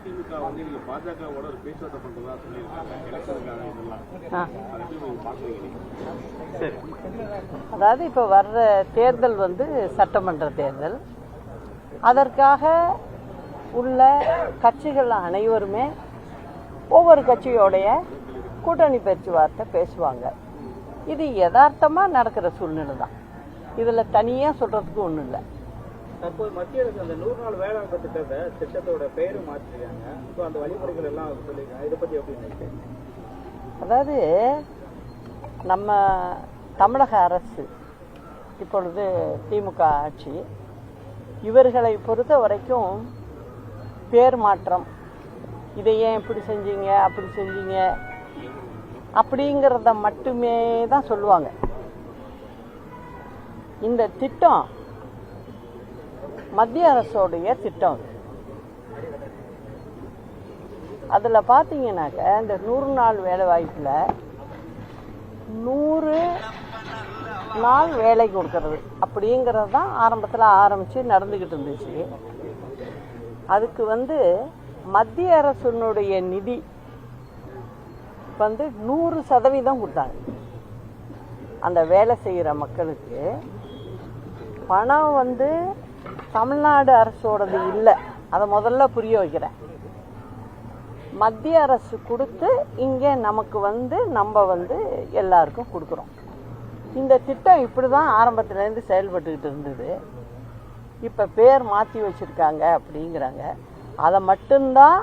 அதிமுக வந்து நீங்க பாஜகவோட ஒரு பேச்சுவார்த்தை பண்றதா சொல்லியிருக்காங்க எலெக்ஷனுக்கான இதெல்லாம். அதை எப்படி நீங்க பாக்குறீங்க? சரி, அதாவது இப்போ வர்ற தேர்தல் வந்து சட்டமன்ற தேர்தல். அதற்காக உள்ள கட்சிகள் அனைவருமே ஒவ்வொரு கட்சியோடைய கூட்டணி பேச்சுவார்த்தை பேசுவாங்க. இது யதார்த்தமாக நடக்கிற சூழ்நிலை தான். இதில் தனியாக சொல்கிறதுக்கு ஒன்றும் இல்லை. தற்போது மத்திய அரசு அந்த 100 நாள் வேளாண் திட்டத்தோட பெயரை மாற்றிருக்காங்க. இப்போ அந்த வழிமுறைகள் எல்லாம் சொல்லியிருக்காங்க. இதை பற்றி எப்படி நினைக்கிறீங்க? அதாவது நம்ம தமிழக அரசு இப்பொழுது திமுக ஆட்சி, இவர்களை பொறுத்த வரைக்கும் பேர் மாற்றம், இதை ஏன் இப்படி செஞ்சீங்க அப்படி செஞ்சீங்க அப்படிங்கிறத மட்டுமே தான் சொல்லுவாங்க. இந்த திட்டம் மத்திய அரசோடைய திட்டம். அதில் பார்த்தீங்கன்னாக்க இந்த 100 நாள் வேலை வாய்ப்பில் 100 நாள் வேலை கொடுக்கறது அப்படிங்கிறது தான் ஆரம்பத்தில் ஆரம்பித்து நடந்துக்கிட்டு இருந்துச்சு. அதுக்கு வந்து மத்திய அரசினுடைய நிதி வந்து 100% கொடுத்தாங்க. அந்த வேலை செய்கிற மக்களுக்கு பணம் வந்து தமிழ்நாடு அரசோடது இல்லை. அதை முதல்ல புரிய வைக்கிறேன். மத்திய அரசு கொடுத்து இங்கே நமக்கு வந்து நம்ம வந்து எல்லாருக்கும் கொடுக்குறோம். இந்த திட்டம் இப்படி தான் ஆரம்பத்துலேருந்து செயல்பட்டுக்கிட்டு இருந்தது. இப்போ பேர் மாற்றி வச்சுருக்காங்க அப்படிங்கிறாங்க. அதை மட்டும்தான்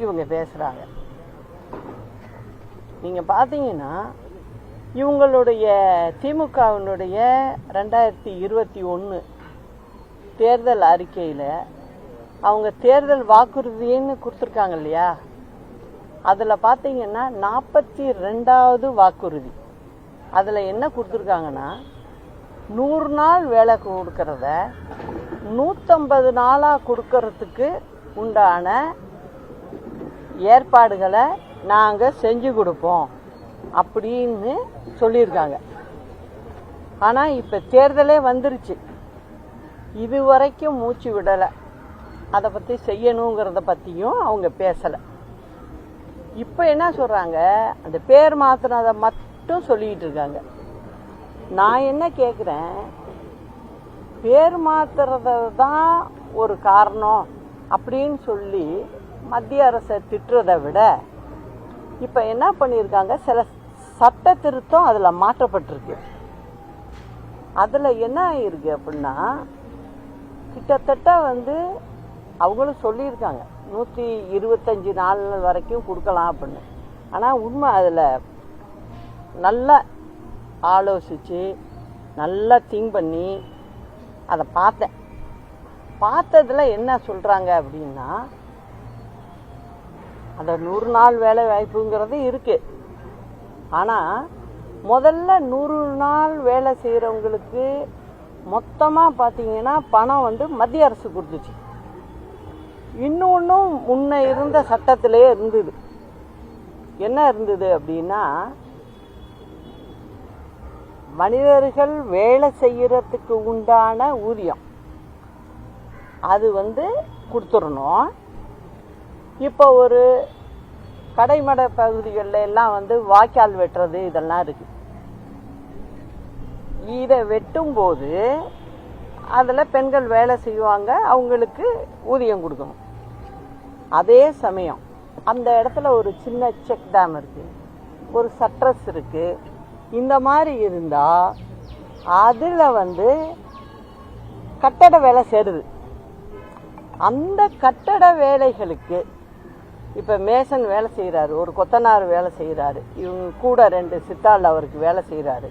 இவங்க பேசுகிறாங்க. நீங்கள் பார்த்தீங்கன்னா இவங்களுடைய திமுகவினுடைய 2021 தேர்தல் அறிக்கையில் அவங்க தேர்தல் வாக்குறுதின்னு கொடுத்துருக்காங்க இல்லையா, அதில் பார்த்தீங்கன்னா 42வது வாக்குறுதி. அதில் என்ன கொடுத்துருக்காங்கன்னா 100 நாள் வேலை கொடுக்கறத 150 நாளாக கொடுக்கறதுக்கு உண்டான ஏற்பாடுகளை நாங்கள் செஞ்சு கொடுப்போம் அப்படின்னு சொல்லியிருக்காங்க. ஆனால் இப்போ தேர்தலே வந்துருச்சு, இது வரைக்கும் மூச்சு விடலை. அதை பற்றி செய்யணுங்கிறத பற்றியும் அவங்க பேசலை. இப்போ என்ன சொல்கிறாங்க, அந்த பேர் மாற்றினதை மட்டும் சொல்லிக்கிட்டு இருக்காங்க. நான் என்ன கேட்குறேன், பேர் மாற்றுறத தான் ஒரு காரணம் அப்படின்னு சொல்லி மத்திய அரசை திட்டுறதை விட இப்போ என்ன பண்ணியிருக்காங்க, சில சட்ட திருத்தம் அதில் மாற்றப்பட்டிருக்கு. அதில் என்ன ஆயிருக்கு அப்படின்னா, கிட்டத்தட்ட வந்து அவங்களும் சொல்லியிருக்காங்க 125 நாள் வரைக்கும் கொடுக்கலாம் அப்படின்னு. ஆனால் உண்மை அதில் நல்லா ஆலோசித்து நல்லா திங்க் பண்ணி அதை பார்த்ததில் என்ன சொல்கிறாங்க அப்படின்னா, அந்த 100 நாள் வேலை வாய்ப்புங்கிறது இருக்குது. ஆனால் முதல்ல 100 நாள் வேலை செய்கிறவங்களுக்கு மொத்தமாக பார்த்தீங்கன்னா பணம் வந்து மத்திய அரசு கொடுத்துச்சு. இன்னொன்றும் முன்ன இருந்த சட்டத்திலே இருந்தது. என்ன இருந்தது அப்படின்னா, மனிதர்கள் வேலை செய்யறதுக்கு உண்டான ஊதியம் அது வந்து கொடுத்துடணும். இப்போ ஒரு கடைமடை பகுதிகளில் எல்லாம் வந்து வாய்க்கால் வெட்டுறது இதெல்லாம் இருக்குது. இதை வெட்டும்போது அதில் பெண்கள் வேலை செய்வாங்க, அவங்களுக்கு ஊதியம் கொடுக்கணும். அதே சமயம் அந்த இடத்துல ஒரு சின்ன செக் டேம் இருக்குது, ஒரு சட்ரஸ் இருக்குது. இந்த மாதிரி இருந்தால் அதில் வந்து கட்டட வேலை சேருது. அந்த கட்டட வேலைகளுக்கு இப்போ மேசன் வேலை செய்கிறாரு, ஒரு கொத்தனார் வேலை செய்கிறாரு, இவங்க கூட 2 சித்தாள் அவருக்கு வேலை செய்கிறாரு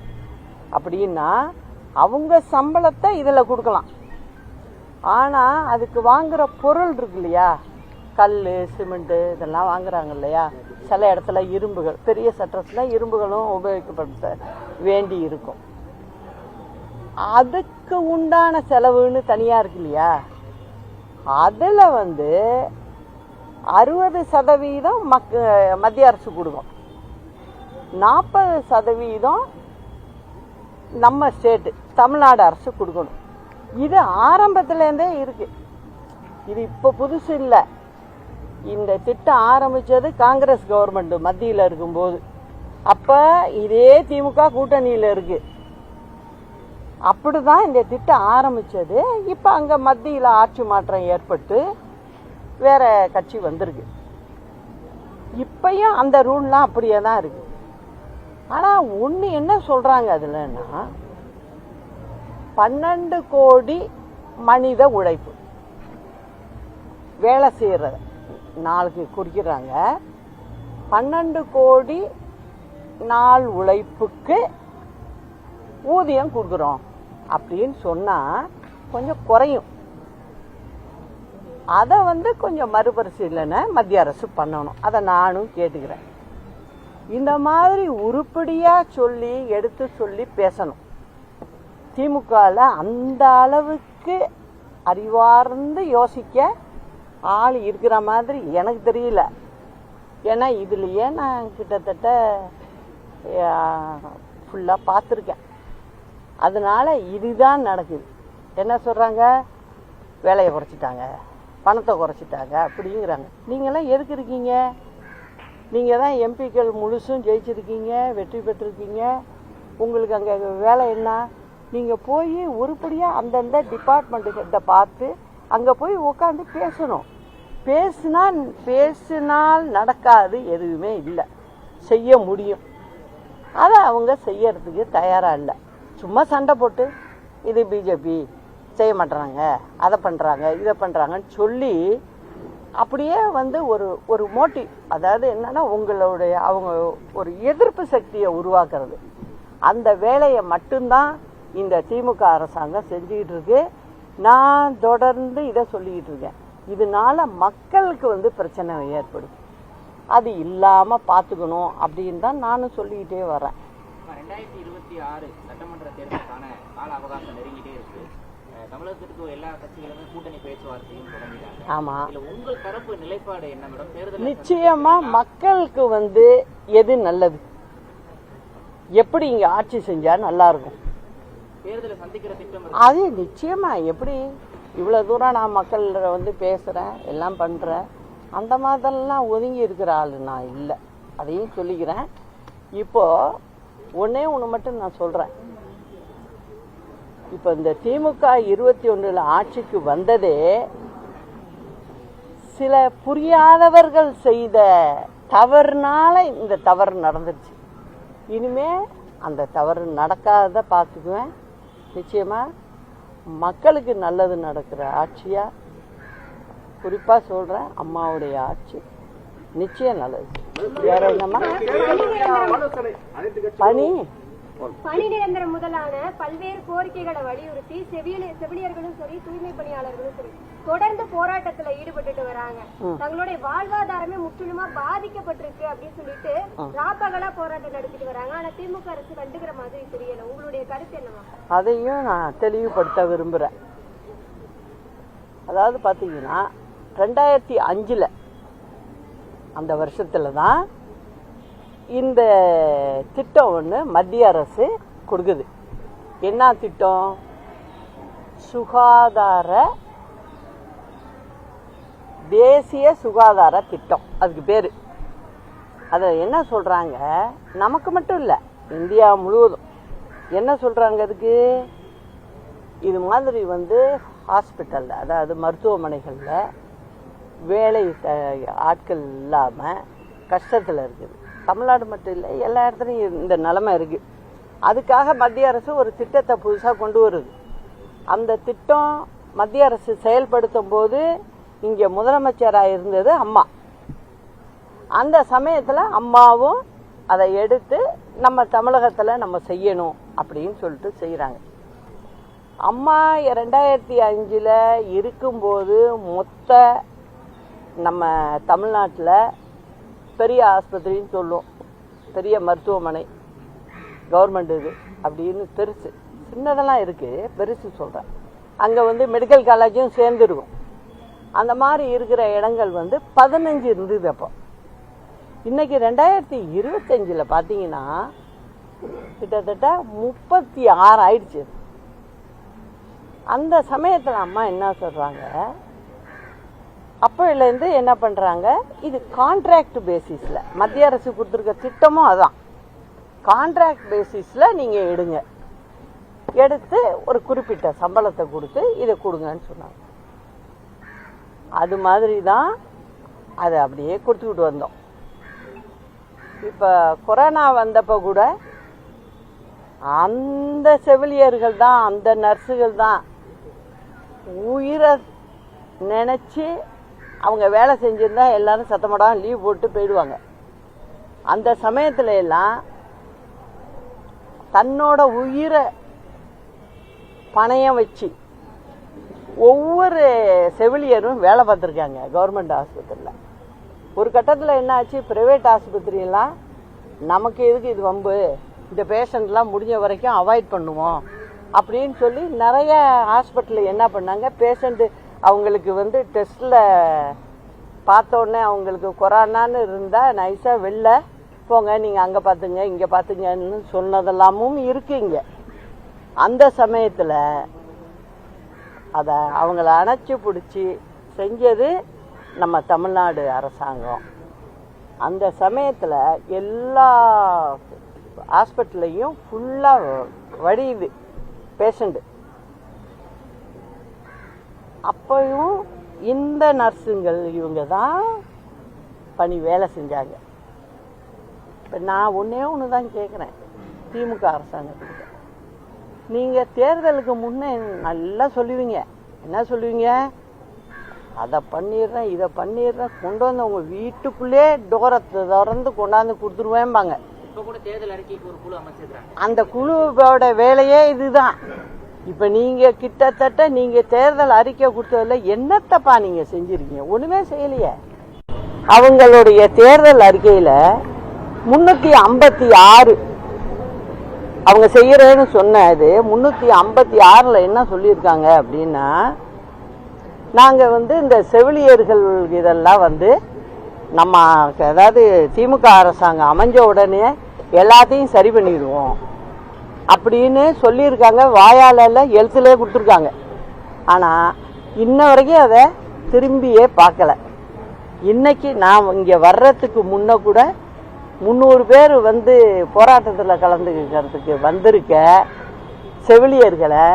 அப்படின்னா அவங்க சம்பளத்தை இதில் கொடுக்கலாம். ஆனால் அதுக்கு வாங்குகிற பொருள் இருக்கு இல்லையா, கல் சிமெண்ட்டு இதெல்லாம் வாங்குறாங்க இல்லையா, சில இடத்துல இரும்புகள், பெரிய சட்டத்தில் இரும்புகளும் உபயோகிக்கப்படுத்த வேண்டி இருக்கும். அதுக்கு உண்டான செலவுன்னு தனியாக இருக்கு இல்லையா, அதில் வந்து 60% மத்திய அரசு கொடுக்கும், 40% நம்ம ஸ்டேட்டு தமிழ்நாடு அரசு கொடுக்கணும். இது ஆரம்பத்துலேருந்தே இருக்கு, இது இப்போ புதுசு இல்லை. இந்த திட்டம் ஆரம்பிச்சது காங்கிரஸ் கவர்மெண்ட் மத்தியில் இருக்கும்போது. அப்ப இதே திமுக கூட்டணியில இருக்கு. அப்படிதான் இந்த திட்டம் ஆரம்பிச்சது. இப்ப அங்க மத்தியில் ஆட்சி மாற்றம் ஏற்பட்டு வேற கட்சி வந்திருக்கு. இப்பயும் அந்த ரூல்லாம் அப்படியே தான் இருக்கு. ஆனா ஒண்ணு என்ன சொல்றாங்க அதுலன்னா, 12 கோடி மனித உழைப்பு வேலை செய்யறத நாளுக்கு குறிக்கிறாங்க. 12 கோடி நாள் உழைப்புக்கு ஊதியம் கொடுக்குறோம் அப்படின்னு சொன்னா கொஞ்சம் குறையும். அதை கொஞ்சம் மறுபரிசீலனை மத்திய அரசு பண்ணணும். அதை நானும் கேட்டுக்கிறேன். இந்த மாதிரி உருப்படியா சொல்லி எடுத்து சொல்லி பேசணும். திமுகவில் அந்த அளவுக்கு அறிவார்ந்து யோசிக்க ஆள் இருக்கிற மாதிரி எனக்கு தெரியல. ஏன்னா இதுலயே நான் கிட்டத்தட்ட ஃபுல்லாக பார்த்துருக்கேன். அதனால இதுதான் நடக்குது. என்ன சொல்றாங்க, வேலையை குறைச்சிட்டாங்க, பணத்தை குறைச்சிட்டாங்க அப்படிங்கிறாங்க. நீங்களாம் எதுக்கு இருக்கீங்க? நீங்கள் தான் எம்பிக்கள் முழுசும் ஜெயிச்சிருக்கீங்க, வெற்றி பெற்றிருக்கீங்க. உங்களுக்கு அங்கே வேலை என்ன? நீங்கள் போய் உருப்படியாக அந்தந்த டிபார்ட்மெண்ட்டுக்கிட்ட பார்த்து அங்கே போய் உட்காந்து பேசணும். பேசினால் நடக்காது எதுவுமே இல்லை. செய்ய முடியும். அதை அவங்க செய்யறதுக்கு தயாராக இல்லை. சும்மா சண்டை போட்டு இது பிஜேபி செய்ய மாட்டுறாங்க, அதை பண்ணுறாங்க, இதை பண்ணுறாங்கன்னு சொல்லி அப்படியே ஒரு மோட்டிவ், அதாவது என்னன்னா அவங்க ஒரு எதிர்ப்பு சக்தியை உருவாக்குறது. அந்த வேலையை மட்டும்தான் இந்த திமுக அரசாங்கம் செஞ்சுக்கிட்டு இருக்கு. நான் தொடர்ந்து இதை சொல்லிக்கிட்டு இருக்கேன். இதனால மக்களுக்கு பிரச்சனை ஏற்படும். அது இல்லாம பாத்துக்கணும் அப்படின்னு தான் நானும் சொல்லிக்கிட்டே வரேன். 2026 சட்டமன்ற தேர்தலுக்கான கால அவகாசம் நெருங்கிட்டே இருக்கு. தமிழகத்திற்கு எல்லா கட்சிகளுமே கூட்டணி பேச்சுவார்த்தையும் தொடங்கிட்டாங்க. ஆமா, உங்கள் தரப்பு நிலைப்பாடு என்ன மேடம்? தேர்தல் நிச்சயமா மக்களுக்கு எது நல்லது, எப்படி இங்க ஆட்சி செஞ்சா நல்லா இருக்கும், தேர்தலை சந்திக்கிற திட்டம் அது நிச்சயமா. எப்படி இவ்வளவு தூரம் நான் மக்கள் பேசுறேன், எல்லாம் பண்றேன், அந்த மாதிரிலாம் ஒதுங்கி இருக்கிற ஆளு நான் இல்லை. அதையும் சொல்லிக்கிறேன். இப்போ ஒன்னே ஒன்று மட்டும் நான் சொல்றேன். இப்ப இந்த திமுக 21 ஆட்சிக்கு வந்ததே சில புரியாதவர்கள் செய்த தவறுனால இந்த தவறு நடந்துருச்சு. இனிமே அந்த தவறு நடக்காத பார்த்துக்குவேன். நிச்சயமா மக்களுக்கு நல்லது நடக்கிற ஆட்சியா, குறிப்பா சொல்றேன், அம்மாவுடைய ஆட்சி நிச்சயம் நல்லது. வேற என்னமா பணி நிரந்தரம் முதலான பல்வேறு கோரிக்கைகளை வலியுறுத்தி செவிலியர்களும் சரி, தூய்மை பணியாளர்களும் சரி தொடர்ந்து போராட்டத்துல ஈடுபட்டு வராங்க. தங்களுடைய வாழ்வாதாரமே முற்றிலுமா பாதிக்கப்பட்டிருக்கு அப்படின்னு சொல்லிட்டு ராப்பகலா போராட்டம் நடத்திட்டு வராங்க. ஆனா திமுக அரசு கண்டுக்கிற மாதிரி தெரியல. உங்களுடைய கருத்து என்னவா? அதையும் நான் தெளிவுபடுத்த விரும்புறேன். அதாவது பாத்தீங்கன்னா 2005 அந்த வருஷத்துல தான் இந்த திட்டம் ஒன்று மத்திய அரசு கொடுக்குது. என்ன திட்டம்? தேசிய சுகாதார திட்டம், அதுக்கு பேரு. அத என்ன சொல்றாங்க, நமக்கு மட்டும் இல்ல, இந்தியா முழுவதும் என்ன சொல்றாங்க, அதுக்கு இது மாதிரி ஹாஸ்பிட்டல்ல, அதாவது மருத்துவமனைகள்ல வேலை ஆட்கள் இல்லாம கஷ்டத்துல இருக்குது. தமிழ்நாடு மட்டும் இல்லை, எல்லா இடத்துலையும் இந்த நிலைமை இருக்கு. அதுக்காக மத்திய அரசு ஒரு திட்டத்தை புதுசா கொண்டு வருது. அந்த திட்டம் மத்திய அரசு செயல்படுத்தும் போது இங்க முதலமைச்சராக இருந்தது அம்மா. அந்த சமயத்துல அம்மாவும் அதை எடுத்து நம்ம தமிழகத்துல நம்ம செய்யணும் அப்படின்னு சொல்லிட்டு செய்யறாங்க. அம்மா 2005 இருக்கும்போது மொத்த நம்ம தமிழ்நாட்டில் பெரிய ஆஸ்பத்திரின்னு சொல்லுவோம், பெரிய மருத்துவமனை, கவர்மெண்ட் இது அப்படின்னு பெருசு, சின்னதெல்லாம் இருக்கு, பெருசு சொல்றேன். அங்க மெடிக்கல் காலேஜும் சேர்ந்துருக்கும். அந்த மாதிரி இருக்கிற இடங்கள் 15 இருந்தது. அப்போ இன்னைக்கு 2025 பாத்தீங்கன்னா கிட்டத்தட்ட 36 ஆயிடுச்சு. அந்த சமயத்துல அம்மா என்ன சொல்றாங்க, அப்போலேருந்து என்ன பண்ணுறாங்க, இது கான்ட்ராக்ட் பேசிஸில் மத்திய அரசு கொடுத்துருக்க திட்டமும் அதான். கான்ட்ராக்ட் பேசிஸில் நீங்கள் எடுத்து ஒரு குறிப்பிட்ட சம்பளத்தை கொடுத்து இதை கொடுங்கன்னு சொன்னாங்க. அது மாதிரி தான் அதை அப்படியே கொடுத்துக்கிட்டு வந்தோம். இப்போ கொரோனா வந்தப்போ கூட அந்த செவிலியர்கள் தான், அந்த நர்ஸுகள் தான் உயிரை நினச்சி அவங்க வேலை செஞ்சுருந்தா எல்லாரும் சத்தமடாமல் லீவ் போட்டு போயிடுவாங்க. அந்த சமயத்துல எல்லாம் தன்னோட உயிரை பணையம் வச்சு ஒவ்வொரு செவிலியரும் வேலை பார்த்துருக்காங்க கவர்மெண்ட் ஆஸ்பத்திரியில். ஒரு கட்டத்தில் என்ன ஆச்சு, பிரைவேட் ஆஸ்பத்திரியெல்லாம் நமக்கு எதுக்கு இது வம்பு, இந்த பேஷண்ட்லாம் முடிஞ்ச வரைக்கும் அவாய்ட் பண்ணுவோம் அப்படின்னு சொல்லி நிறைய ஹாஸ்பிட்டலில் என்ன பண்ணாங்க, பேஷண்ட்டு அவங்களுக்கு வந்து டெஸ்ட்டில் பார்த்தோன்னே அவங்களுக்கு கொரோனான்னு இருந்தால் நைஸாக வெளில போங்க, நீங்கள் அங்கே பார்த்துங்க இங்கே பார்த்துங்கன்னு சொன்னதெல்லாமும் இருக்குங்க. அந்த சமயத்தில் அதை அவங்கள அணைச்சி பிடிச்சி செஞ்சது நம்ம தமிழ்நாடு அரசாங்கம். அந்த சமயத்தில் எல்லா ஹாஸ்பிட்டல்லையும் ஃபுல்லாக வடியுது பேஷண்ட்டு. அப்பையும் இந்த நர்ஸுங்கள் இவங்க தான் பணி வேலை செஞ்சாங்க. இப்போ நான் ஒன்று தான் கேட்குறேன் திமுக அரசாங்கத்துக்கு, நீங்கள் தேர்தலுக்கு முன்னே நல்லா சொல்லுவீங்க, என்ன சொல்லுவீங்க, அதை பண்ணிடுறேன் இதை பண்ணிடுறேன், கொண்டு வந்து உங்கள் வீட்டுக்குள்ளே டோரத்தை திறந்து கொண்டாந்து கொடுத்துருவேன்பாங்க. இப்போ கூட தேர்தல் அறிக்கைக்கு ஒரு குழு அமைச்சிருக்காங்க. அந்த குழுவோட வேலையே இதுதான். இப்போ நீங்கள் கிட்டத்தட்ட நீங்கள் தேர்தல் அறிக்கை கொடுத்ததில்ல என்னத்தப்பா நீங்கள் செஞ்சுருக்கீங்க, ஒன்றுமே செய்யலையே. அவங்களுடைய தேர்தல் அறிக்கையில் 356 அவங்க செய்யறேன்னு சொன்னது 356ல் என்ன சொல்லியிருக்காங்க அப்படின்னா, நாங்கள் வந்து இந்த செவிலியர்கள் இதெல்லாம் வந்து நம்ம அதாவது திமுக அரசாங்கம் அமைஞ்ச உடனே எல்லாத்தையும் சரி பண்ணிடுவோம் அப்படின்னு சொல்லியிருக்காங்க. வாயால எழுத்துலே கொடுத்துருக்காங்க. ஆனால் இன்ன வரைக்கும் அதை திரும்பியே பார்க்கல. இன்னைக்கு நான் இங்கே வர்றதுக்கு முன்ன கூட 300 பேர் வந்து போராட்டத்தில் கலந்துக்கிறதுக்கு வந்திருக்க செவிலியர்களை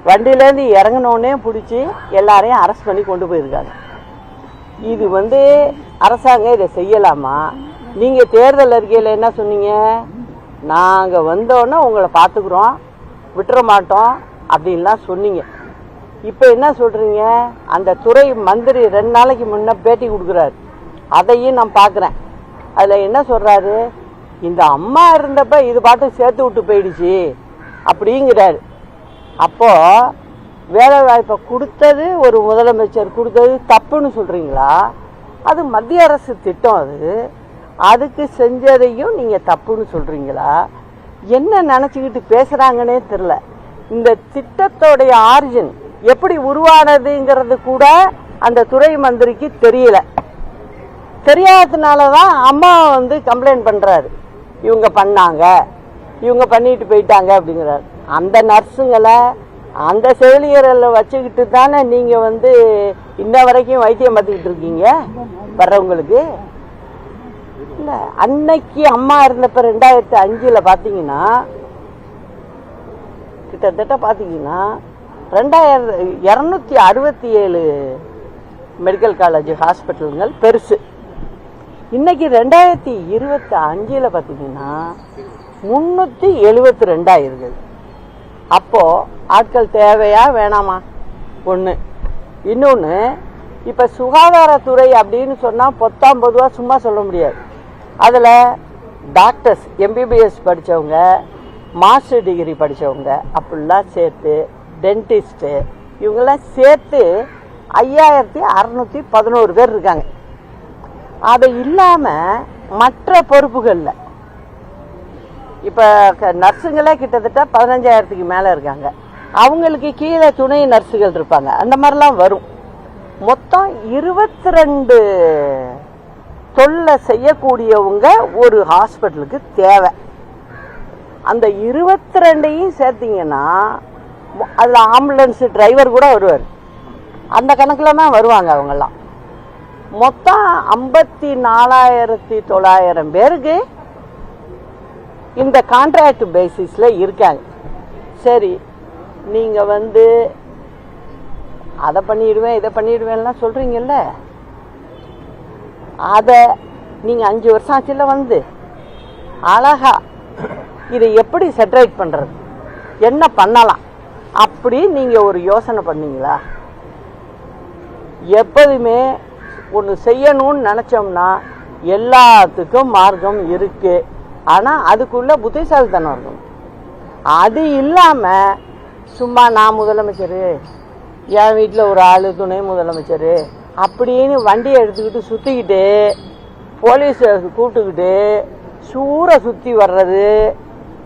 வண்டியிலேருந்து இறங்கினோடனே பிடிச்சி எல்லாரையும் அரெஸ்ட் பண்ணி கொண்டு போயிருக்காங்க. இது வந்து அரசாங்கம் இதை செய்யலாமா? நீங்கள் தேர்தல் அறிக்கையில் என்ன சொன்னீங்க, நாங்கள் வந்தோன்னே உங்களை பார்த்துக்குறோம் விட்டுற மாட்டோம் அப்படின்லாம் சொன்னீங்க. இப்போ என்ன சொல்கிறீங்க, அந்த துறை மந்திரி 2 நாளைக்கு முன்னே பேட்டி கொடுக்குறாரு, அதையும் நான் பார்க்குறேன். அதில் என்ன சொல்கிறாரு, இந்த அம்மா இருந்தப்ப இது பாட்டு சேர்த்து விட்டு போயிடுச்சு அப்படிங்கிறாரு. அப்போது வேலை வாய்ப்பை கொடுத்தது ஒரு முதலமைச்சர் கொடுத்தது தப்புன்னு சொல்கிறீங்களா? அது மத்திய அரசு திட்டம், அதுக்கு செஞ்சதையும் நீங்கள் தப்புன்னு சொல்கிறீங்களா? என்ன நினச்சிக்கிட்டு பேசுகிறாங்கன்னே தெரில. இந்த திட்டத்தோடைய ஆரிஜின் எப்படி உருவானதுங்கிறது கூட அந்த துறை மந்திரிக்கு தெரியல. தெரியாததுனால தான் அம்மா வந்து கம்ப்ளைண்ட் பண்ணுறாரு, இவங்க பண்ணாங்க இவங்க பண்ணிட்டு போயிட்டாங்க அப்படிங்கிறாரு. அந்த நர்ஸுங்களை அந்த செவிலியர்களை வச்சுக்கிட்டு தானே நீங்கள் வந்து இன்ன வரைக்கும் வைத்தியம் பார்த்துக்கிட்டு இருக்கீங்க வர்றவங்களுக்கு. இல்லை, அன்னைக்கு அம்மா இருந்தப்ப 2005 பார்த்தீங்கன்னா கிட்டத்தட்ட பார்த்தீங்கன்னா 267 மெடிக்கல் காலேஜ் ஹாஸ்பிட்டல்கள் பெருசு. இன்னைக்கு 2025 பார்த்தீங்கன்னா 372 இருக்குது. அப்போ ஆட்கள் தேவையா வேணாமா? ஒன்று. இன்னொன்று, இப்போ சுகாதாரத்துறை அப்படின்னு சொன்னால் பொதுவாக சும்மா சொல்ல முடியாது. அதில் டாக்டர்ஸ் MBBS படித்தவங்க, மாஸ்டர் டிகிரி படித்தவங்க அப்படிலாம் சேர்த்து, டென்டிஸ்ட்டு இவங்கெல்லாம் சேர்த்து 5611 பேர் இருக்காங்க. அது இல்லாமல் மற்ற பொறுப்புகளில் இப்போ நர்ஸுங்களே கிட்டத்தட்ட 15,000க்கு மேலே இருக்காங்க. அவங்களுக்கு கீழே துணை நர்ஸுகள் இருப்பாங்க. அந்த மாதிரிலாம் வரும். மொத்தம் 22 தொல்லை செய்யக்கூடியவங்க ஒரு ஹாஸ்பிட்டலுக்கு தேவை. அந்த 22ஐயும் சேர்த்திங்கன்னா அதில் ஆம்புலன்ஸ் டிரைவர் கூட வருவார். அந்த கணக்கில் தான் வருவாங்க அவங்கெல்லாம். மொத்தம் 54,900 பேருக்கு இந்த கான்ட்ராக்ட் பேசிஸ்ல இருக்காங்க. சரி, நீங்க அதை பண்ணிடுவேன் இதை பண்ணிடுவேன்லாம் சொல்றீங்கல்ல, அத நீங்க 5 வருஷம் ஆச்சுல அழகா இதை எப்படி செட்டரேட் பண்றது, என்ன பண்ணலாம் அப்படி நீங்க ஒரு யோசனை பண்ணீங்களா? எப்போதுமே ஒன்று செய்யணும்னு நினைச்சோம்னா எல்லாத்துக்கும் மார்க்கம் இருக்கு. ஆனா அதுக்குள்ள புத்திசாலித்தனம் இருக்கும். அது இல்லாம சும்மா நான் முதலமைச்சர், என் வீட்டில் ஒரு ஆளு துணை முதலமைச்சர் அப்படின்னு வண்டியை எடுத்துக்கிட்டு சுத்திக்கிட்டு போலீஸ் கூப்பிட்டுக்கிட்டு சூறை சுத்தி வர்றது,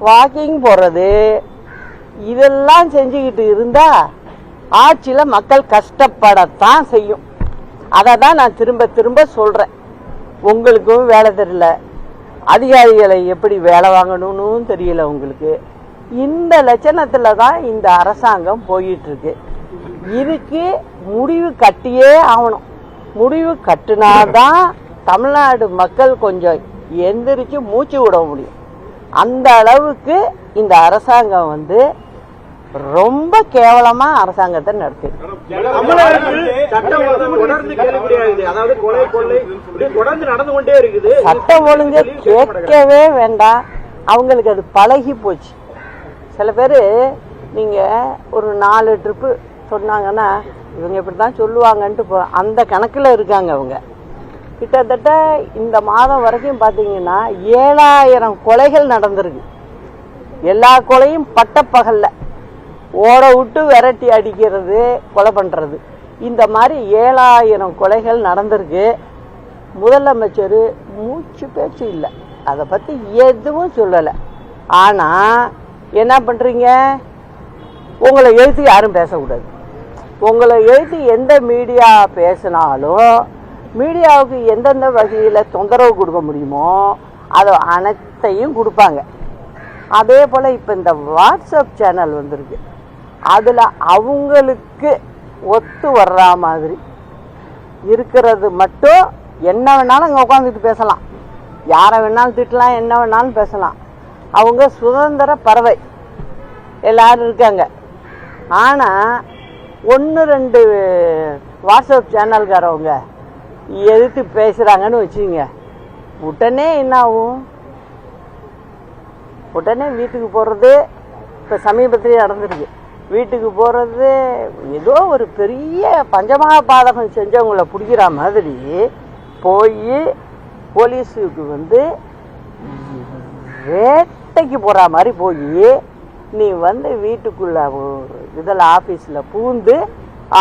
வாக்கிங் போறது, இதெல்லாம் செஞ்சுக்கிட்டு இருந்தா ஆட்சியில மக்கள் கஷ்டப்படத்தான் செய்யும். அதை தான் நான் திரும்ப திரும்ப சொல்றேன். உங்களுக்கும் வேலை தெரியல, அதிகாரிகளை எப்படி வேலை வாங்கணும்னு தெரியல உங்களுக்கு. இந்த லட்சணத்துல தான் இந்த அரசாங்கம் போயிட்டு இருக்கு. இதுக்கு முடிவு கட்டியே ஆகணும். முடிவு கட்டினாதான் தமிழ்நாடு மக்கள் கொஞ்சம் எந்திரிச்சு மூச்சு விட முடியும். அந்த அளவுக்கு இந்த அரசாங்கம் ரொம்ப கேவலமா அரசாங்கத்தை நடத்தி. சட்டம் ஒழுங்கு கேட்கவே வேண்டாம், அவங்களுக்கு அது பழகி போச்சு. சில பேரு நீங்க ஒரு 4 ட்ரிப்பு சொன்னாங்கன்னா இவங்க இப்படித்தான் சொல்லுவாங்கன்ட்டு அந்த கணக்குல இருக்காங்க. அவங்க கிட்டத்தட்ட இந்த மாதம் வரைக்கும் பாத்தீங்கன்னா 7,000 கொலைகள் நடந்திருக்கு. எல்லா கொலையும் பட்டப்பகல்ல ஓட விட்டு விரட்டி அடிக்கிறது, கொலை பண்றது, இந்த மாதிரி 7,000 கொலைகள் நடந்திருக்கு. முதலமைச்சர் மூச்சு பேச்சு இல்லை, அதை பத்தி எதுவும் சொல்லலை. ஆனா என்ன பண்றீங்க, உங்களை எழுத்து யாரும் பேசக்கூடாது. உங்களை எழுத்து எந்த மீடியா பேசினாலும் மீடியாவுக்கு எந்தெந்த வகையில தொந்தரவு கொடுக்க முடியுமோ அதை அனைத்தையும் கொடுப்பாங்க. அதே போல இப்ப இந்த வாட்ஸ்அப் சேனல் வந்திருக்கு, அதுல அவங்களுக்கு ஒத்து வர்ற மாதிரி இருக்கிறது மட்டும் என்ன வேணாலும் அங்க உட்காந்துட்டு பேசலாம், யாரை வேணாலும் திட்டலாம், என்ன வேணாலும் பேசலாம். அவங்க சுதந்திர பறவை எல்லாரும் இருக்காங்க. ஆனா 1-2 வாட்ஸ்அப் சேனல்காரவங்க எதிர்த்து பேசுறாங்கன்னு வச்சுங்க, உடனே என்ன ஆகும், உடனே வீட்டுக்கு போறது. இப்ப சமீபத்திலேயே நடந்திருக்கு, வீட்டுக்கு போறது ஏதோ ஒரு பெரிய பஞ்சமா பாதகம் செஞ்சவங்களை பிடிக்கிற மாதிரி போய் போலீஸுக்கு வேட்டைக்கு போற மாதிரி போய் நீ வீட்டுக்குள்ள இதில் ஆபீஸ்ல பூந்து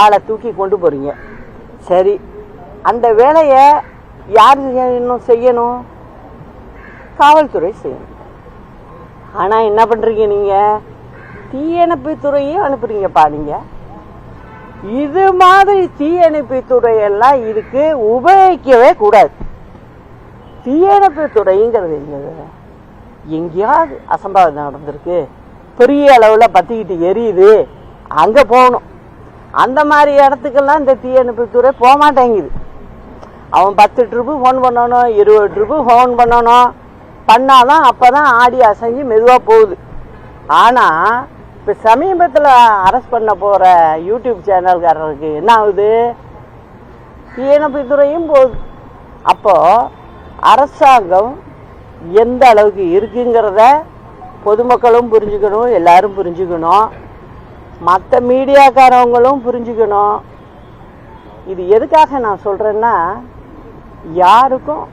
ஆளை தூக்கி கொண்டு போறீங்க. சரி, அந்த வேலையை யார் செய்யணும்? காவல்துறை செய்யணும். ஆனா என்ன பண்றீங்க நீங்க, தீயணைப்பு துறையும் அனுப்புறீங்கப்பா. நீங்க இது மாதிரி தீயணைப்பு துறையெல்லாம் இதுக்கு உபயோகிக்கவே கூடாது. தீயணைப்பு துறைங்கிறது எங்கேயாவது அசம்பாவிதம் நடந்திருக்கு, பெரிய அளவுல பத்திக்கிட்டு எரியுது, அங்க போகணும். அந்த மாதிரி இடத்துக்கெல்லாம் இந்த தீயணைப்பு துறை போக மாட்டேங்குது. அவன் 10 ட்ரிப்பு ஃபோன் பண்ணணும், 20 ட்ரிப்பு ஃபோன் பண்ணணும், பண்ணாதான் அப்பதான் ஆடி அசைஞ்சு மெதுவா போகுது. ஆனா இப்ப சமீபத்துல அரெஸ்ட் பண்ண போற யூடியூப் சேனல்காரருக்கு என்ன ஆகுது, தீயணைப்பு துறையும் போகுது. அப்போ அரசாங்கம் எந்த அளவுக்கு இருக்குங்கிறத பொதுமக்களும் புரிஞ்சுக்கணும், எல்லாரும் புரிஞ்சுக்கணும், மற்ற மீடியாக்காரவங்களும் புரிஞ்சுக்கணும். இது எதுக்காக நான் சொல்றேன்னா, யாருக்கும்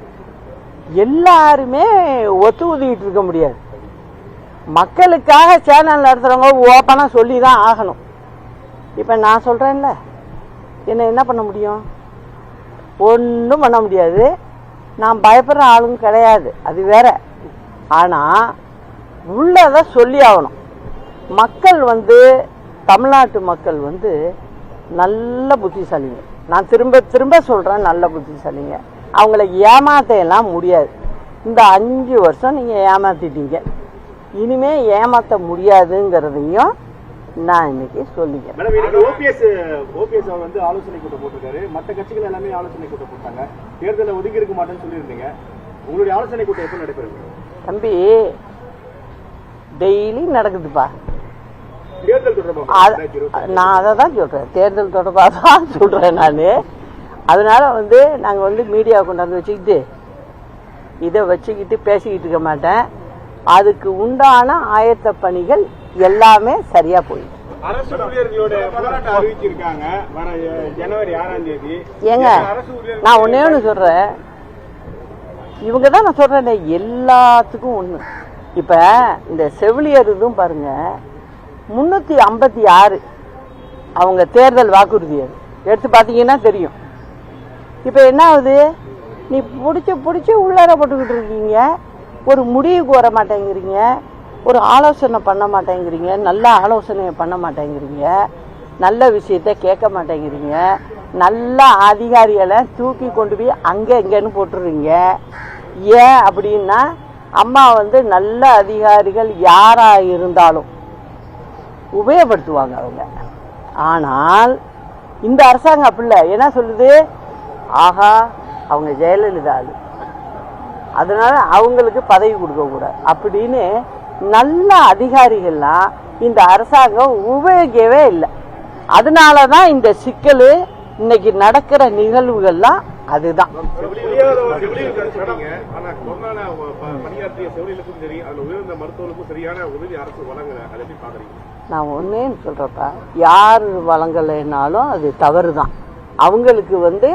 எல்லாருமே ஒத்து ஊதிக்கிட்டு இருக்க முடியாது. மக்களுக்காக சேனல் நடத்துறவங்க ஓப்பனா சொல்லி தான் ஆகணும். இப்ப நான் சொல்றேன்ல, என்ன பண்ண முடியும்? ஒன்றும் பண்ண முடியாது. நான் பயப்படுற ஆளுங்க கிடையாது, அது வேற. ஆனா உள்ளத சொல்லி ஆகணும். மக்கள் தமிழ்நாட்டு மக்கள் நல்ல புத்திசாலிங்க. நான் திரும்ப திரும்ப சொல்றேன், நல்ல புத்திசாலிங்க. அவங்கள ஏமாத்த எல்லாம் முடியாது. இந்த 5 வருஷம் நீங்க ஏமாத்திட்டீங்க, இனிமே ஏமாத்த முடியாதுங்கிறதையும் நான் இன்னைக்கு சொல்லிக்கிறேன். மேடம், இன்னைக்கு ஓபிஎஸ் அவர் வந்து ஆலோசனை கூட்டம் போட்டிருக்காரு. மற்ற கட்சிகள் எல்லாமே ஆலோசனை கூட்டம் போட்டாங்க. தேர்தலில் ஒதுக்கி இருக்க மாட்டேன்னு சொல்லியிருந்தீங்க. உங்களுடைய ஆலோசனை கூட்டம் எப்போ நடைபெறும்? தம்பி, டெய்லி நடக்குதுப்பா. தேர்தல் தொடர்பாக நான் அதை தான் சொல்றேன், தேர்தல் தொடர்பாக தான் சொல்றேன் நான். அதனால வந்து நாங்க வந்து மீடியா கொண்டாந்து வச்சுக்கிட்டு இதை வச்சுக்கிட்டு பேசிக்கிட்டு இருக்க மாட்டேன். அதுக்கு உண்டான ஆயத்த பணிகள் எல்லாமே சரியா போயிடுச்சு. அரசு ஊழியர்களோட போராட்டம் அறிவிச்சிருக்காங்க வர ஜனவரி 6ஆம் தேதி. ஏங்க, நான் ஒன்னே ஒண்ணு சொல்றேன், இவங்க தான் நான் சொல்றேன் எல்லாத்துக்கும் ஒண்ணு. இப்ப இந்த செவிலியர் இதுவும் பாருங்க, 356 அவங்க தேர்தல் வாக்குறுதி எடுத்து பாத்தீங்கன்னா தெரியும். இப்ப என்ன ஆகுது, நீ புடிச்சு உள்ளார போட்டுக்கிட்டு இருக்கீங்க, ஒரு முடிவுக்கு வர மாட்டேங்கிறீங்க, ஒரு ஆலோசனை பண்ண மாட்டேங்கிறீங்க, நல்ல ஆலோசனை பண்ண மாட்டேங்கிறீங்க, நல்ல விஷயத்த கேட்க மாட்டேங்கிறீங்க, நல்ல அதிகாரிகளை தூக்கி கொண்டு போய் அங்க இங்கன்னு போட்டுருவீங்க. ஏன் அப்படின்னா, அம்மா வந்து நல்ல அதிகாரிகள் யாரா இருந்தாலும் உபயோகப்படுத்துவாங்க அவங்க. ஆனால் இந்த அரசாங்கம் அப்படி என்ன சொல்லுது, ஆஹா அவங்க ஜெயலலிதா ஆளு, அதனால அவங்களுக்கு பதவி கொடுக்க கூடாது அப்படின்னு நல்ல அதிகாரிகள்லாம் இந்த அரசாங்கம் உபயோகிக்கவே இல்லை. அதனாலதான் இந்த சிக்கல், இன்னைக்கு நடக்கிற நிகழ்வுகள்லாம் அதுதான். நான் ஒன்னே சொல்றப்ப, யார் வழங்கலைன்னாலும் அது தவறு தான். அவங்களுக்கு வந்து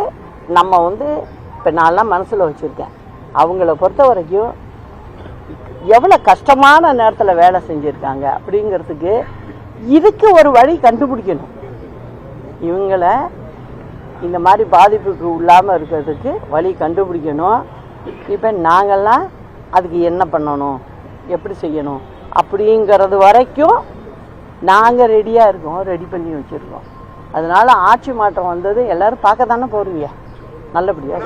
நம்ம வந்து இப்ப நான்லாம் மனசுல வச்சிருக்கேன், அவங்கள பொறுத்த வரைக்கும் எவ்வளவு கஷ்டமான நேரத்துல வேலை செஞ்சிருக்காங்க அப்படிங்கிறதுக்கு இதுக்கு ஒரு வழி கண்டுபிடிக்கணும். இவங்கள இந்த மாதிரி பாதிப்புக்கு உள்ளாம இருக்கிறதுக்கு வழி கண்டுபிடிக்கணும். இப்ப நாங்கெல்லாம் அதுக்கு என்ன பண்ணணும், எப்படி செய்யணும் அப்படிங்கிறது வரைக்கும் நாங்க ரெடியா இருக்கோம், ரெடி பண்ணி வச்சிருக்கோம். அதனால ஆட்சி மாற்றம் வந்தது எல்லாரும் பார்க்க தானே போறீங்க, நல்லபடியா.